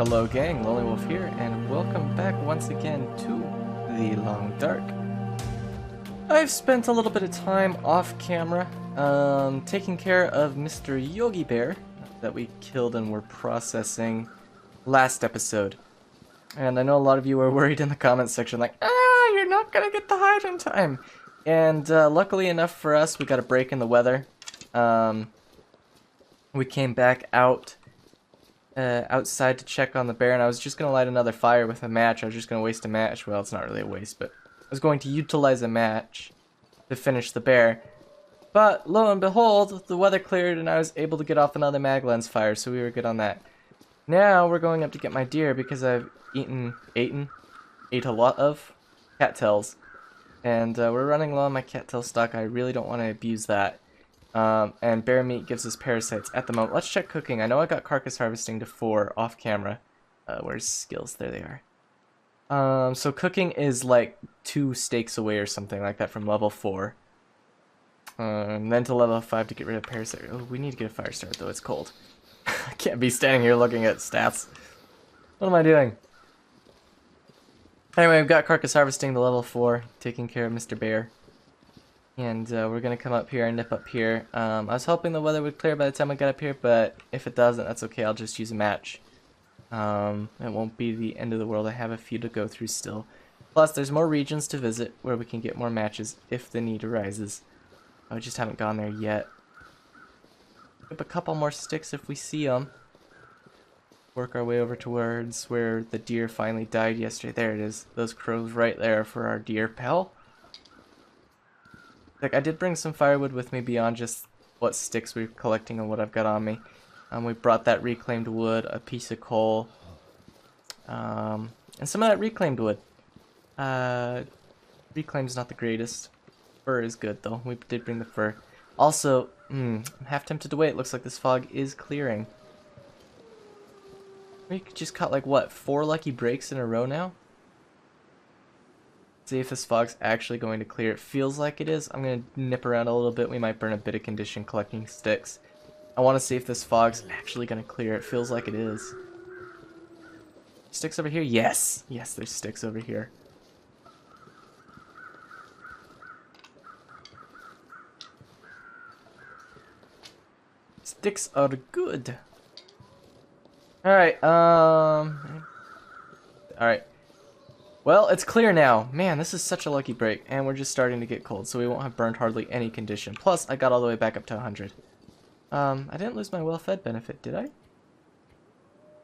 Hello gang, Lonelywolf here, and welcome back once again to the Long Dark. I've spent a little bit of time off camera, taking care of Mr. Yogi Bear that we killed and were processing last episode. And I know a lot of you were worried in the comments section, like, you're not gonna get the hide in time. And luckily enough for us, we got a break in the weather. We came back out outside to check on the bear, and I was just going to light another fire with a match. I was just going to waste a match. Well, it's not really a waste, but I was going to utilize a match to finish the bear. But lo and behold, the weather cleared and I was able to get off another mag lens fire, so we were good on that. Now we're going up to get my deer because I've ate a lot of cattails. And we're running low on my cattail stock. I really don't want to abuse that. And bear meat gives us parasites at the moment. Let's check cooking. I know I got carcass harvesting to 4 off camera. Where's skills? There they are. So cooking is like 2 steaks away or something like that from level 4. Then to level 5 to get rid of parasite. Oh, we need to get a fire start though. It's cold. I can't be standing here looking at stats. What am I doing? Anyway, we've got carcass harvesting to level 4, taking care of Mr. Bear. And we're going to come up here and nip up here. I was hoping the weather would clear by the time I get up here, but if it doesn't, that's okay. I'll just use a match. It won't be the end of the world. I have a few to go through still. Plus, there's more regions to visit where we can get more matches if the need arises. I just haven't gone there yet. Pick up a couple more sticks if we see them. Work our way over towards where the deer finally died yesterday. There it is. Those crows right there for our deer pal. Like, I did bring some firewood with me beyond just what sticks we're collecting and what I've got on me. We brought that reclaimed wood, a piece of coal, and some of that reclaimed wood. Reclaimed's not the greatest. Fur is good though. We did bring the fur. Also, I'm half tempted to wait. Looks like this fog is clearing. We could just cut like what, 4 lucky breaks in a row now? See if this fog's actually going to clear. It feels like it is. I'm going to nip around a little bit. We might burn a bit of condition collecting sticks. I want to see if this fog's actually going to clear. It feels like it is. Sticks over here? Yes! Yes, there's sticks over here. Sticks are good. Alright, Alright. Well, it's clear now. Man, this is such a lucky break, and we're just starting to get cold, so we won't have burned hardly any condition. Plus, I got all the way back up to 100. I didn't lose my well-fed benefit, did I?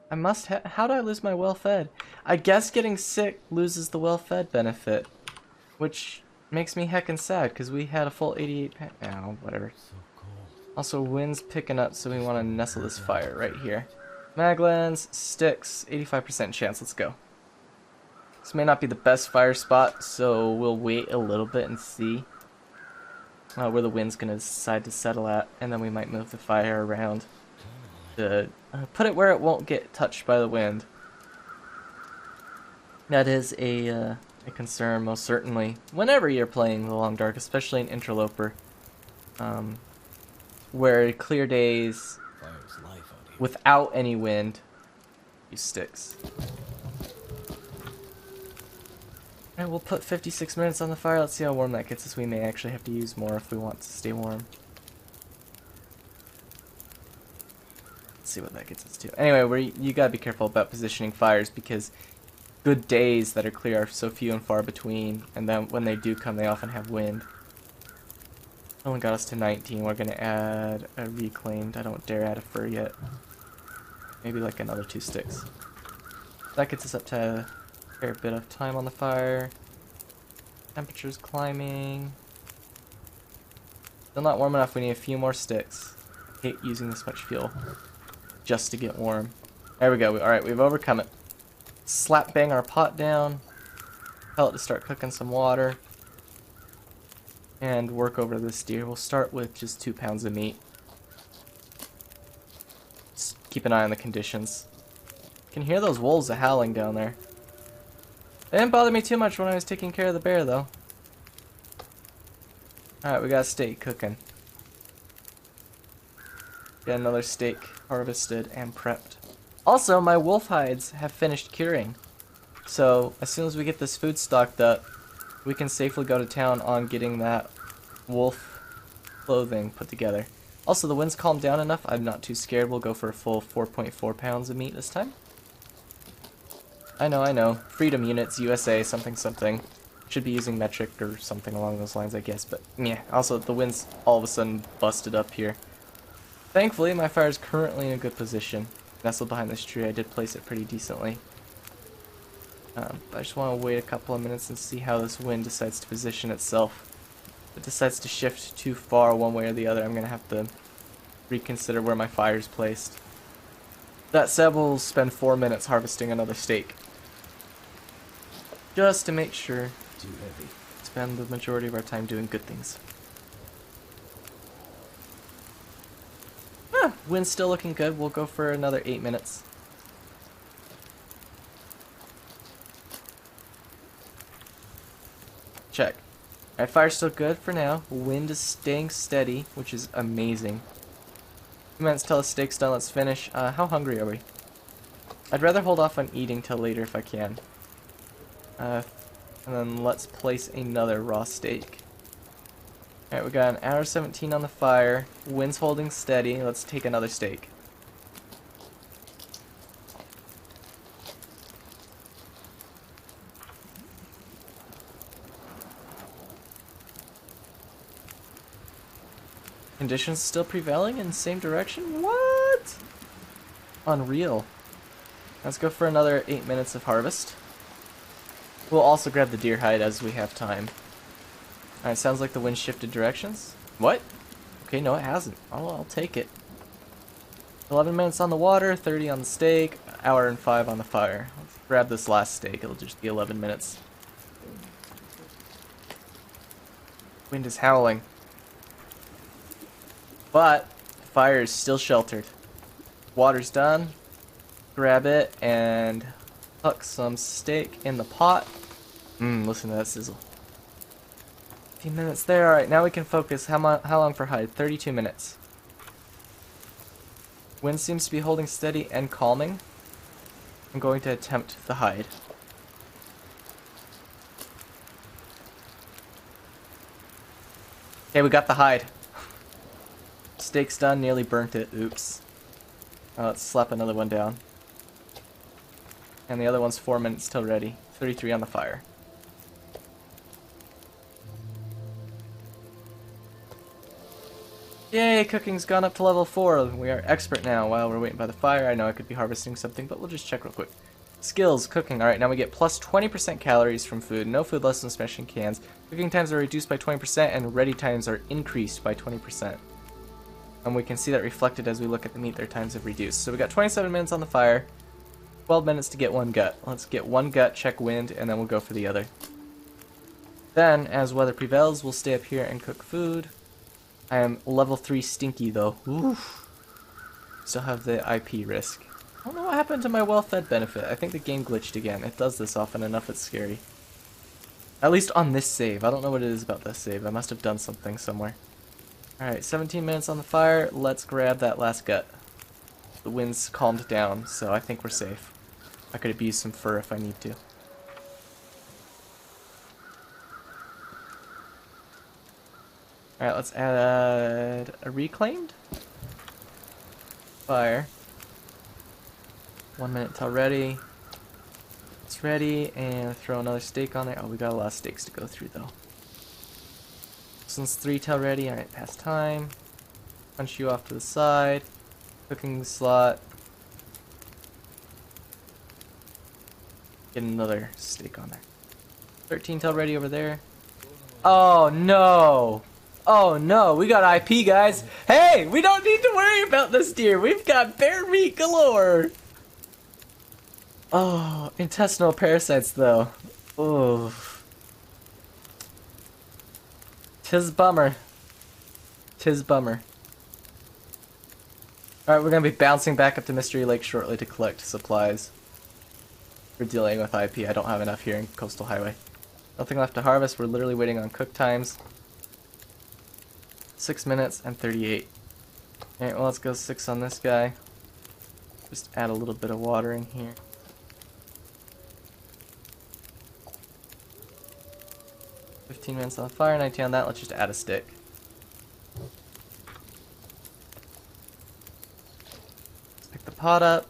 I must have. How did I lose my well-fed? I guess getting sick loses the well-fed benefit, which makes me heckin' sad, because we had a full 88 oh, whatever. Also, wind's picking up, so we want to nestle this fire right here. Maglens, sticks, 85% chance. Let's go. This may not be the best fire spot, so we'll wait a little bit and see where the wind's going to decide to settle at, and then we might move the fire around to put it where it won't get touched by the wind. That is a concern, most certainly, whenever you're playing the Long Dark, especially in Interloper, where clear days without any wind, use sticks. Alright, we'll put 56 minutes on the fire. Let's see how warm that gets us. We may actually have to use more if we want to stay warm. Let's see what that gets us to. Anyway, you gotta be careful about positioning fires because good days that are clear are so few and far between, and then when they do come, they often have wind. Only got us to 19. We're gonna add a reclaimed. I don't dare add a fur yet. Maybe like another 2 sticks. That gets us up to a fair bit of time on the fire. Temperature's climbing. Still not warm enough. We need a few more sticks. I hate using this much fuel just to get warm. There we go. Alright, we've overcome it. Slap bang our pot down. Tell it to start cooking some water. And work over this deer. We'll start with just 2 pounds of meat. Just keep an eye on the conditions. You can hear those wolves howling down there. They didn't bother me too much when I was taking care of the bear, though. Alright, we got steak cooking. Get another steak harvested and prepped. Also, my wolf hides have finished curing. So, as soon as we get this food stocked up, we can safely go to town on getting that wolf clothing put together. Also, the wind's calmed down enough. I'm not too scared. We'll go for a full 4.4 pounds of meat this time. I know. Freedom units, USA, something something. Should be using metric or something along those lines, I guess. But, yeah. Also, the wind's all of a sudden busted up here. Thankfully, my fire is currently in a good position. Nestled behind this tree, I did place it pretty decently. I just want to wait a couple of minutes and see how this wind decides to position itself. If it decides to shift too far one way or the other, I'm going to have to reconsider where my fire is placed. That said, we'll spend 4 minutes harvesting another steak. Just to make sure. Too heavy. Spend the majority of our time doing good things. Wind's still looking good. We'll go for another 8 minutes. Check. Alright, fire's still good for now. Wind is staying steady, which is amazing. 2 minutes till the steak's done. Let's finish. How hungry are we? I'd rather hold off on eating till later if I can. And then let's place another raw steak. Alright, we got an hour 17 on the fire. Wind's holding steady. Let's take another steak. Conditions still prevailing in the same direction? What? Unreal. Let's go for another 8 minutes of harvest. We'll also grab the deer hide as we have time. Alright, sounds like the wind shifted directions. What? Okay, no it hasn't. I'll take it. 11 minutes on the water, 30 on the steak, hour and 5 on the fire. Let's grab this last steak, it'll just be 11 minutes. Wind is howling. But, fire is still sheltered. Water's done. Grab it and huck some steak in the pot. Listen to that sizzle. 15 minutes there. Alright, now we can focus. How long for hide? 32 minutes. Wind seems to be holding steady and calming. I'm going to attempt the hide. Okay, we got the hide. Steak's done, nearly burnt it. Oops. Let's slap another one down. And the other one's 4 minutes till ready. 33 on the fire. Yay, cooking's gone up to level 4. We are expert now. While we're waiting by the fire, I know I could be harvesting something, but we'll just check real quick. Skills, cooking. Alright, now we get plus 20% calories from food. No food less than smashing cans. Cooking times are reduced by 20% and ready times are increased by 20%. And we can see that reflected as we look at the meat. Their times have reduced. So we got 27 minutes on the fire. 12 minutes to get one gut. Let's get one gut, check wind, and then we'll go for the other. Then, as weather prevails, we'll stay up here and cook food. I am level 3 stinky though. Oof. Still have the IP risk. I don't know what happened to my well-fed benefit. I think the game glitched again. It does this often enough, it's scary. At least on this save. I don't know what it is about this save. I must have done something somewhere. Alright, 17 minutes on the fire. Let's grab that last gut. The wind's calmed down, so I think we're safe. I could abuse some fur if I need to. Alright, let's add a reclaimed fire. 1 minute till ready. It's ready, and throw another steak on there. Oh, we got a lot of steaks to go through though. Since 3 till ready, alright, past time. Punch you off to the side. Cooking slot. Get another steak on there. 13 till ready over there. Oh no! Oh no, we got IP, guys. Hey, we don't need to worry about this deer. We've got bear meat galore. Oh, intestinal parasites though. Oh. 'Tis bummer. 'Tis bummer. Alright, we're gonna be bouncing back up to Mystery Lake shortly to collect supplies. We're dealing with IP. I don't have enough here in Coastal Highway. Nothing left to harvest. We're literally waiting on cook times. 6 minutes and 38. Alright, well, let's go 6 on this guy. Just add a little bit of water in here. "15 minutes on the fire, 19 on that." Let's just add a stick. Let's pick the pot up.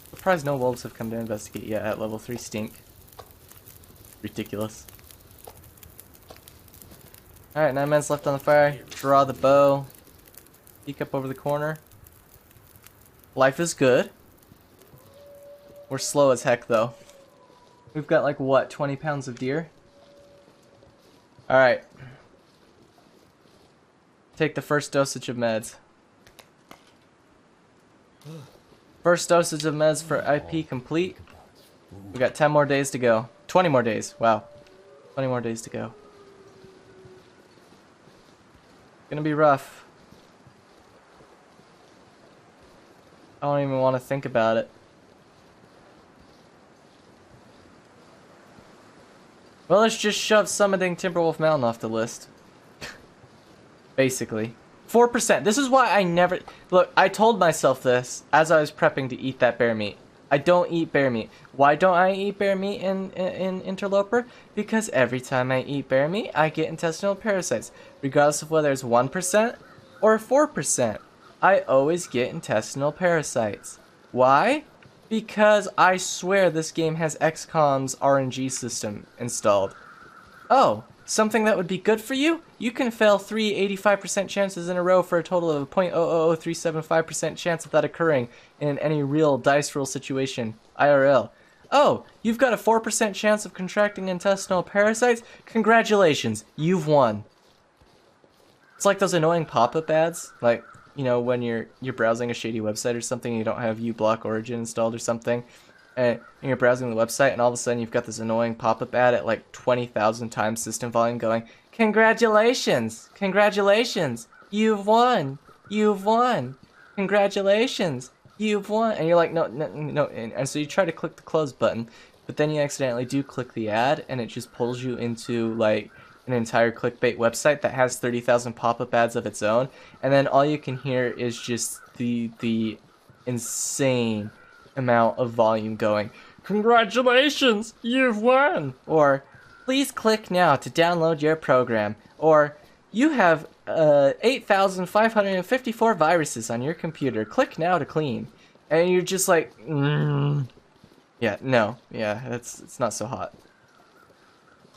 Surprised no wolves have come to investigate yet at level 3 stink. Ridiculous. Alright, 9 minutes left on the fire. Draw the bow. Peek up over the corner. Life is good. We're slow as heck though. We've got like what, 20 pounds of deer? Alright. Take the first dosage of meds. First dosage of meds for IP complete. We got 10 more days to go. 20 more days. Wow. 20 more days to go. Gonna be rough. I don't even want to think about it. Well, let's just shove summiting Timberwolf Mountain off the list. Basically. 4%. This is why I never... Look, I told myself this as I was prepping to eat that bear meat. I don't eat bear meat. Why don't I eat bear meat in Interloper? Because every time I eat bear meat, I get intestinal parasites. Regardless of whether it's 1% or 4%. I always get intestinal parasites. Why? Because I swear this game has XCOM's RNG system installed. Oh, something that would be good for you? You can fail 3 85% chances in a row for a total of a 0.000375% chance of that occurring in any real dice roll situation, IRL. Oh, you've got a 4% chance of contracting intestinal parasites? Congratulations, you've won. It's like those annoying pop-up ads, like, you know, when you're browsing a shady website or something and you don't have uBlock Origin installed or something, and you're browsing the website and all of a sudden you've got this annoying pop-up ad at like 20,000 times system volume going, "Congratulations! Congratulations! You've won! You've won! Congratulations! You've won!" And you're like, no, no, no. And so you try to click the close button, but then you accidentally do click the ad and it just pulls you into like an entire clickbait website that has 30,000 pop-up ads of its own, and then all you can hear is just the insane amount of volume going, "Congratulations, you've won!" Or, "Please click now to download your program." Or, "You have 8,554 viruses on your computer. Click now to clean." And you're just like, yeah, no, yeah, it's not so hot.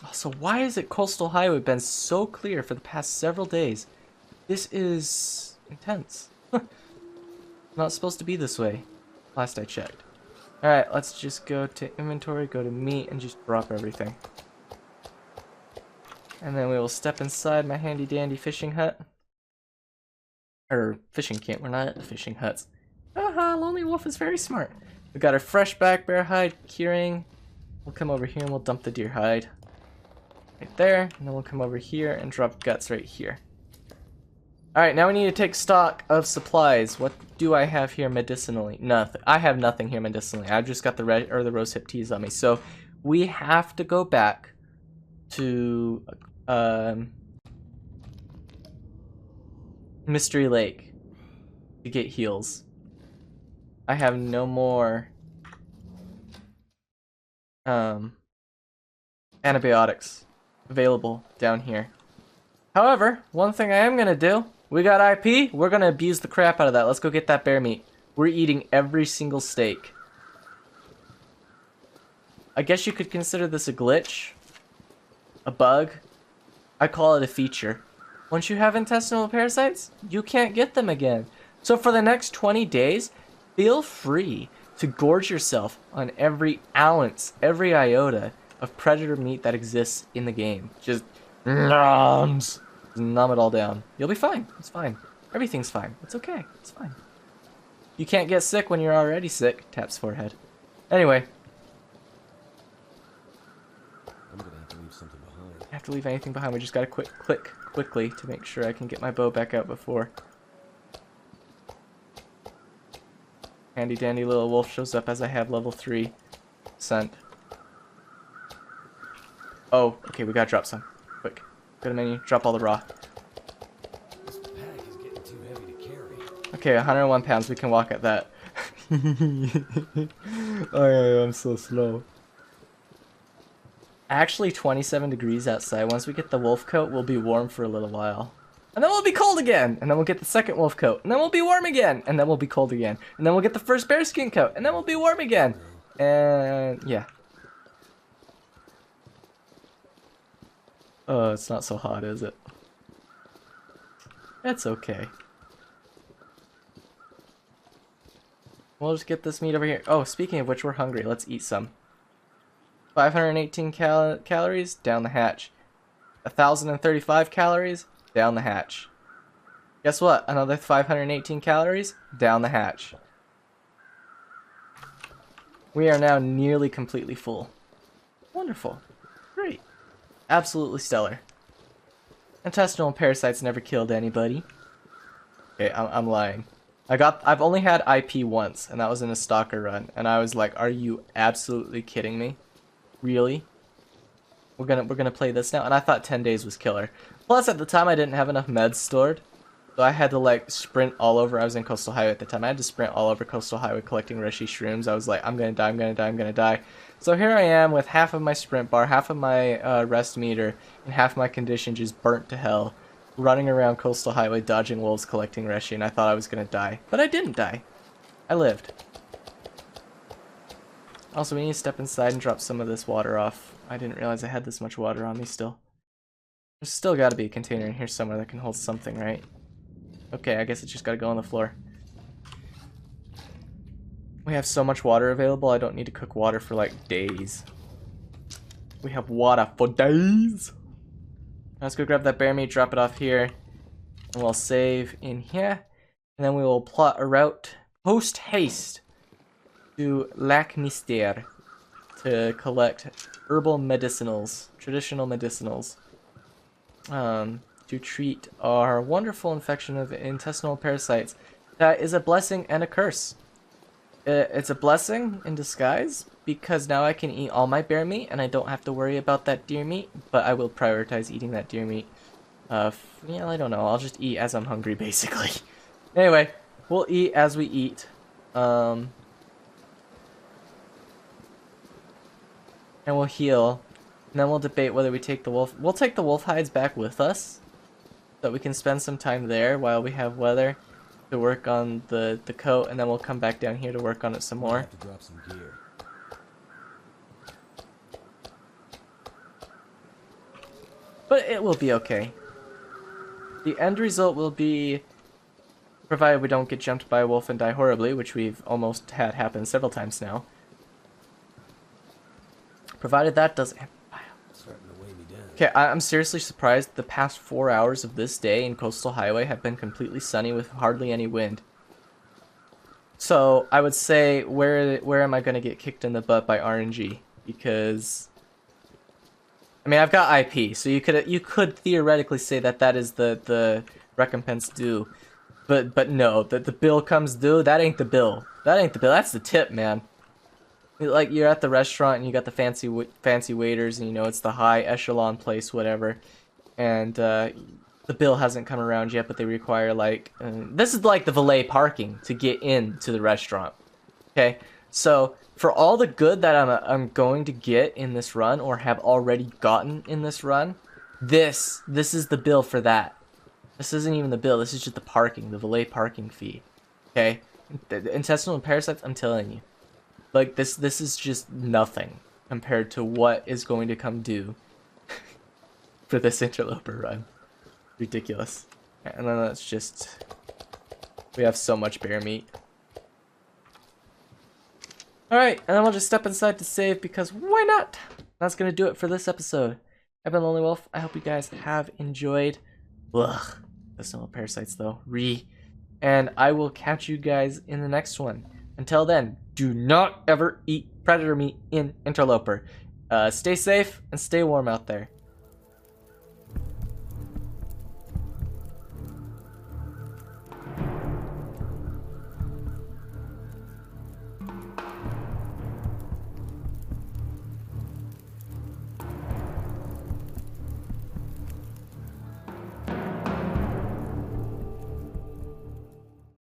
Also, why has it Coastal Highway been so clear for the past several days? This is intense. Not supposed to be this way, last I checked. Alright, let's just go to inventory, go to meat, and just drop everything. And then we will step inside my handy dandy fishing hut. Or fishing camp, we're not at the fishing huts. Haha, Lonelywolf is very smart. We got our fresh back bear hide curing. We'll come over here and we'll dump the deer hide. Right there, and then we'll come over here and drop guts right here. Alright, now we need to take stock of supplies. What do I have here medicinally? Nothing. I have nothing here medicinally. I've just got the rosehip teas on me. So we have to go back to Mystery Lake to get heals. I have no more antibiotics available down here. However, one thing I am gonna do, we got IP, we're gonna abuse the crap out of that. Let's go get that bear meat. We're eating every single steak. I guess you could consider this a glitch, a bug. I call it a feature. Once you have intestinal parasites, you can't get them again. So for the next 20 days, feel free to gorge yourself on every ounce, every iota of predator meat that exists in the game. Just nom it all down. You'll be fine. It's fine. Everything's fine. It's okay. It's fine. You can't get sick when you're already sick. Taps forehead. Anyway. I'm gonna have to leave something behind. I have to leave anything behind. We just gotta click quickly to make sure I can get my bow back out before handy dandy little wolf shows up as I have level 3 scent. Oh, okay, we gotta drop some. Quick. Go to menu, drop all the raw. This pack is getting too heavy to carry. Okay, Okay, 101 pounds. We can walk at that. Oh, I'm so slow. Actually, 27 degrees outside. Once we get the wolf coat, we'll be warm for a little while. And then we'll be cold again. And then we'll get the second wolf coat. And then we'll be warm again. And then we'll be cold again. And then we'll get the first bearskin coat. And then we'll be warm again. And yeah. Oh, it's not so hot, is it? That's okay. We'll just get this meat over here. Oh, speaking of which, we're hungry. Let's eat some. 518 calories, down the hatch. 1,035 calories, down the hatch. Guess what? Another 518 calories, down the hatch. We are now nearly completely full. Wonderful. Great. Absolutely stellar. Intestinal parasites never killed anybody. Okay, I'm lying. I've only had IP once, and that was in a stalker run, and I was like, are you absolutely kidding me? Really? We're gonna play this now? And I thought 10 days was killer. Plus, at the time, I didn't have enough meds stored, so I had to like sprint all over. I was in Coastal Highway at the time. I had to sprint all over Coastal Highway collecting Rishi shrooms. I was like, I'm gonna die, I'm gonna die, I'm gonna die. So here I am with half of my sprint bar, half of my rest meter, and half my condition just burnt to hell, running around Coastal Highway dodging wolves collecting Rishi, and I thought I was gonna die. But I didn't die. I lived. Also, we need to step inside and drop some of this water off. I didn't realize I had this much water on me still. There's still got to be a container in here somewhere that can hold something, right? Okay, I guess it's just got to go on the floor. We have so much water available, I don't need to cook water for like days. We have water for days! Let's go grab that bear meat, drop it off here. And we'll save in here. And then we will plot a route post-haste to Lac Mystère to collect herbal medicinals, traditional medicinals, to treat our wonderful infection of intestinal parasites. That is a blessing and a curse. It's a blessing in disguise because now I can eat all my bear meat and I don't have to worry about that deer meat, but I will prioritize eating that deer meat. Yeah, I don't know. I'll just eat as I'm hungry, basically. Anyway, we'll eat as we eat. And we'll heal, and then we'll debate whether we take the wolf. We'll take the wolf hides back with us, so that we can spend some time there while we have weather to work on the coat, and then we'll come back down here to work on it some more. Have to drop some gear. But it will be okay. The end result will be, provided we don't get jumped by a wolf and die horribly, which we've almost had happen several times now. Provided that doesn't happen. Starting to weigh me down. Okay, I'm seriously surprised the past 4 hours of this day in Coastal Highway have been completely sunny with hardly any wind. So, I would say, where am I going to get kicked in the butt by RNG? Because, I mean, I've got IP, so you could theoretically say that that is the recompense due. But no, the bill comes due, that ain't the bill. That ain't the bill, that's the tip, man. Like, you're at the restaurant and you got the fancy waiters and you know it's the high echelon place, whatever, and the bill hasn't come around yet, but they require like this is like the valet parking to get into the restaurant. Okay, so for all the good that I'm going to get in this run or have already gotten in this run, this is the bill for that. This isn't even the bill. This is just the parking, the valet parking fee. Okay, the intestinal parasites. I'm telling you. Like, this is just nothing compared to what is going to come due for this Interloper run. Ridiculous. And then let's just... We have so much bear meat. Alright, and then we'll just step inside to save because why not? That's going to do it for this episode. I've been Lonelywolf. I hope you guys have enjoyed. Ugh. Intestinal parasites, though. And I will catch you guys in the next one. Until then, do not ever eat predator meat in Interloper. Stay safe and stay warm out there.